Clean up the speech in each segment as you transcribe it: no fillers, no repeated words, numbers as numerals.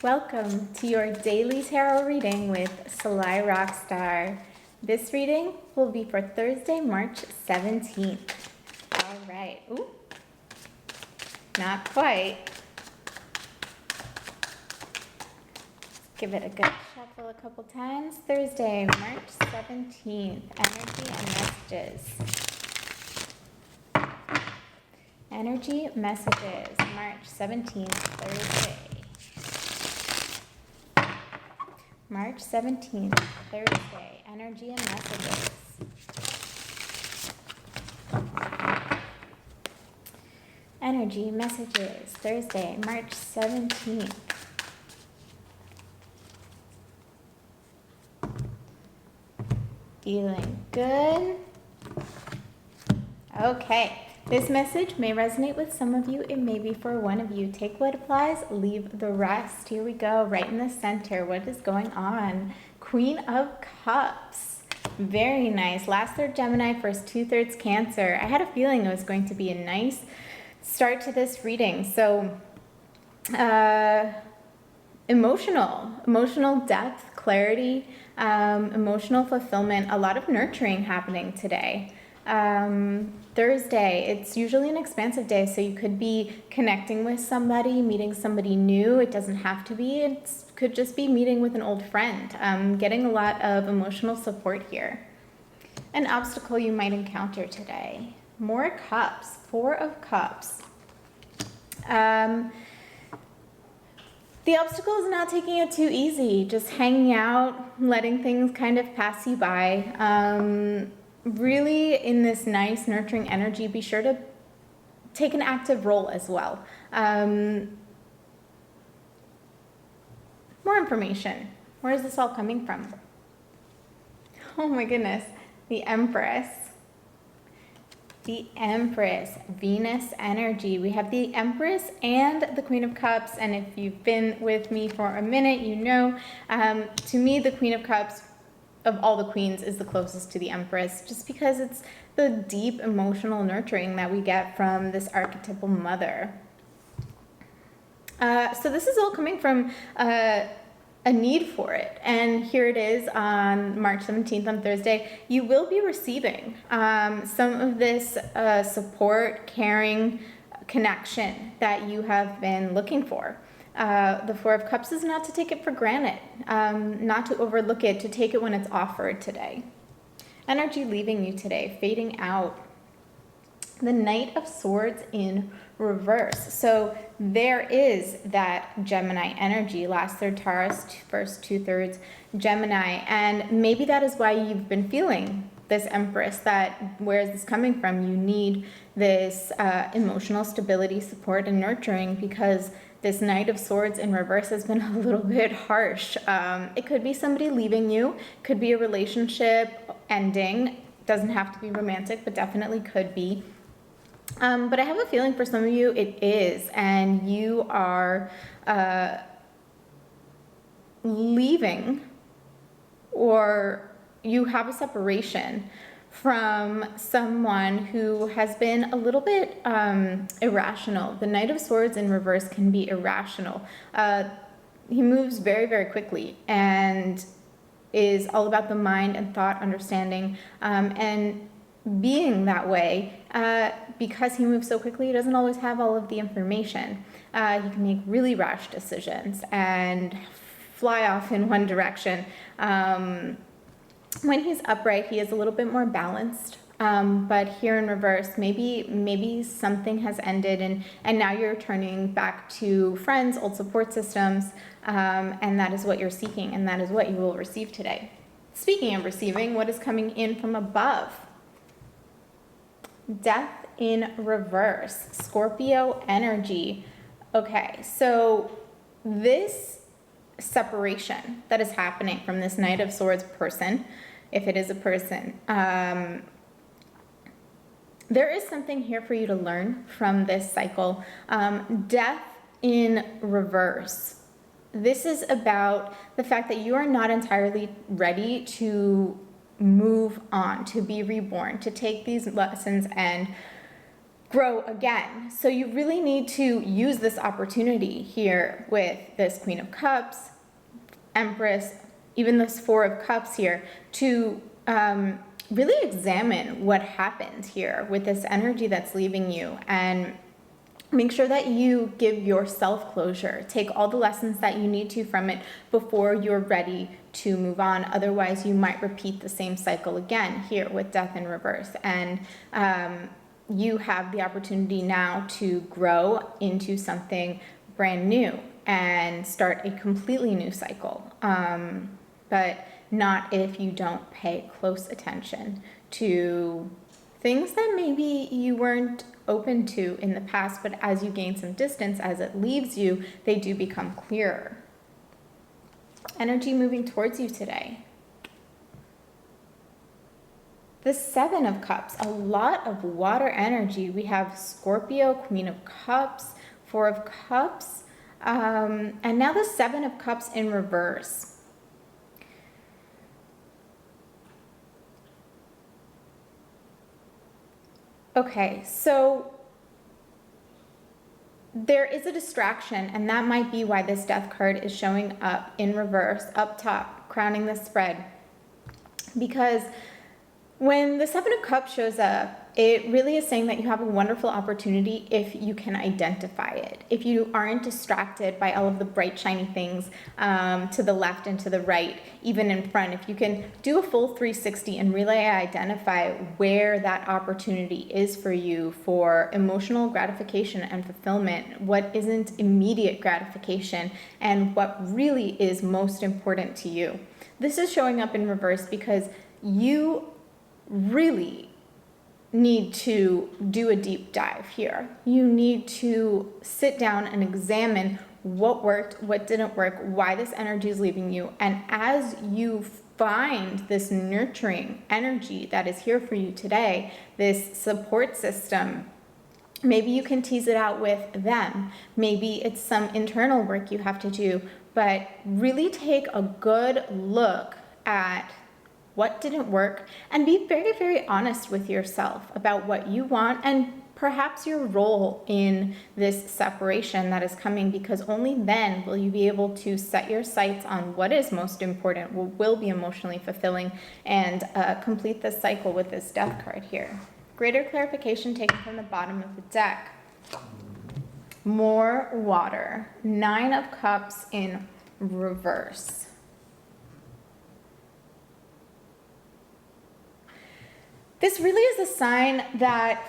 Welcome to your daily tarot reading with Sly Roxtar. This reading will be for Thursday, March 17th. All right. Ooh, not quite. Give it a good shuffle a couple times. Thursday, March 17th. Energy and messages. Energy messages, March 17th, Thursday. March 17th, Thursday, energy and messages. Energy messages, Thursday, March 17th. Feeling good? Okay. This message may resonate with some of you. It may be for one of you. Take what applies, leave the rest. Here we go, right in the center. What is going on? Queen of Cups. Very nice. Last third Gemini, first 2/3 Cancer. I had a feeling it was going to be a nice start to this reading. So, emotional depth, clarity, emotional fulfillment, a lot of nurturing happening today. Thursday, it's usually an expansive day, so you could be connecting with somebody, meeting somebody new. It doesn't have to be. It could just be meeting with an old friend. Getting a lot of emotional support here. An obstacle you might encounter today. More cups, 4 of Cups. The obstacle is not taking it too easy, just hanging out, letting things kind of pass you by. Really in this nice nurturing energy, be sure to take an active role as well. More information. Where is this all coming from? Oh my goodness. The Empress. The Empress, Venus energy. We have the Empress and the Queen of Cups. And if you've been with me for a minute, you know, to me, the Queen of Cups of all the queens is the closest to the Empress, just because it's the deep emotional nurturing that we get from this archetypal mother. So this is all coming from a need for it. And here it is on March 17th on Thursday. You will be receiving some of this support, caring, connection that you have been looking for. The 4 of Cups is not to take it for granted, not to overlook it, to take it when it's offered today. Energy leaving you today, fading out. The Knight of Swords in reverse. So there is that Gemini energy, last third Taurus, first 2/3 Gemini. And maybe that is why you've been feeling this Empress, that where is this coming from? You need this emotional stability, support, and nurturing, because this Knight of Swords in reverse has been a little bit harsh. It could be somebody leaving you, could be a relationship ending. Doesn't have to be romantic, but definitely could be. But I have a feeling for some of you it is, and you are leaving, or you have a separation from someone who has been a little bit irrational. The Knight of Swords in reverse can be irrational. He moves very, very quickly and is all about the mind and thought, understanding, and being that way. Because he moves so quickly, he doesn't always have all of the information. He can make really rash decisions and fly off in one direction. When he's upright, he is a little bit more balanced. But here in reverse, maybe something has ended, and now you're turning back to friends, old support systems, and that is what you're seeking, and that is what you will receive today. Speaking of receiving, what is coming in from above? Death in reverse, Scorpio energy. Okay, so this separation that is happening from this Knight of Swords person, if it is a person, there is something here for you to learn from this cycle. Death in reverse. This is about the fact that you are not entirely ready to move on, to be reborn, to take these lessons and grow again. So you really need to use this opportunity here with this Queen of Cups, Empress, even this Four of Cups here, to really examine what happened here with this energy that's leaving you, and make sure that you give yourself closure. Take all the lessons that you need to from it before you're ready to move on. Otherwise, you might repeat the same cycle again here with Death in reverse. And you have the opportunity now to grow into something brand new and start a completely new cycle. But not if you don't pay close attention to things that maybe you weren't open to in the past, but as you gain some distance, as it leaves you, they do become clearer. Energy moving towards you today. The Seven of Cups, a lot of water energy. We have Scorpio, Queen of Cups, Four of Cups, and now the Seven of Cups in reverse. Okay, so there is a distraction, and that might be why this Death card is showing up in reverse, up top, crowning the spread. Because when the Seven of Cups shows up, it really is saying that you have a wonderful opportunity if you can identify it. If you aren't distracted by all of the bright, shiny things to the left and to the right, even in front. If you can do a full 360 and really identify where that opportunity is for you for emotional gratification and fulfillment, what isn't immediate gratification, and what really is most important to you. This is showing up in reverse because you really need to do a deep dive here. You need to sit down and examine what worked, what didn't work, why this energy is leaving you. And as you find this nurturing energy that is here for you today, this support system, maybe you can tease it out with them. Maybe it's some internal work you have to do, but really take a good look at what didn't work, and be very, very honest with yourself about what you want and perhaps your role in this separation that is coming, because only then will you be able to set your sights on what is most important, what will be emotionally fulfilling, and complete this cycle with this Death card here. Greater clarification taken from the bottom of the deck. More water. Nine of Cups in reverse. This really is a sign that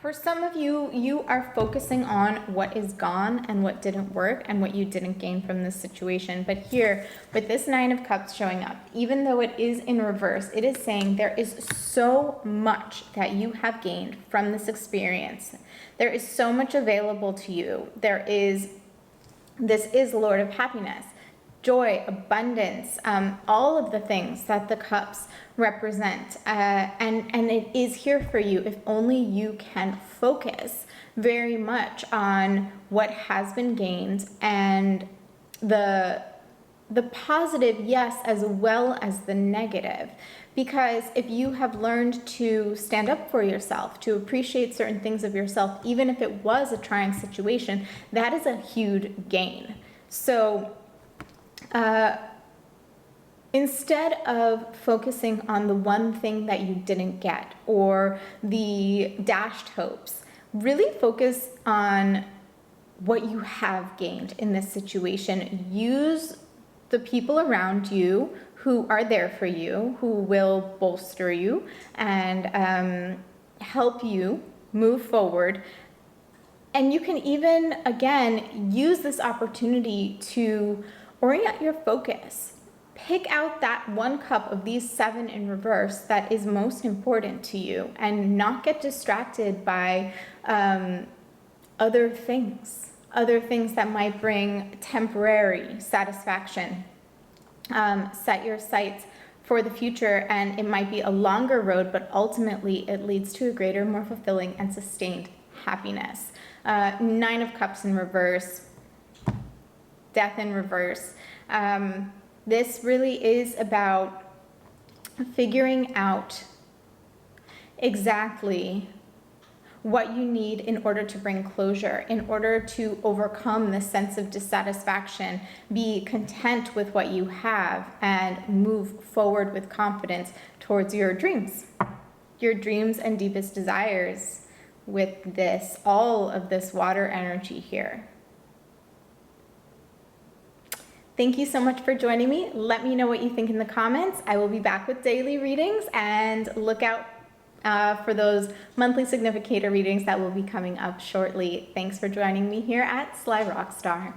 for some of you, you are focusing on what is gone and what didn't work and what you didn't gain from this situation. But here, with this Nine of Cups showing up, even though it is in reverse, it is saying there is so much that you have gained from this experience. There is so much available to you. This is Lord of Happiness. Joy, abundance, all of the things that the cups represent. And it is here for you if only you can focus very much on what has been gained and the positive, yes, as well as the negative. Because if you have learned to stand up for yourself, to appreciate certain things of yourself, even if it was a trying situation, that is a huge gain. So instead of focusing on the one thing that you didn't get or the dashed hopes, really focus on what you have gained in this situation. Use the people around you who are there for you, who will bolster you and help you move forward. And you can even, again, use this opportunity to orient your focus. Pick out that one cup of these seven in reverse that is most important to you and not get distracted by other things that might bring temporary satisfaction. Set your sights for the future, and it might be a longer road, but ultimately it leads to a greater, more fulfilling and sustained happiness. Nine of Cups in reverse. Death in reverse. This really is about figuring out exactly what you need in order to bring closure, in order to overcome the sense of dissatisfaction, be content with what you have, and move forward with confidence towards your dreams and deepest desires with this, all of this water energy here. Thank you so much for joining me. Let me know what you think in the comments. I will be back with daily readings, and look out for those monthly significator readings that will be coming up shortly. Thanks for joining me here at Sly Roxtar.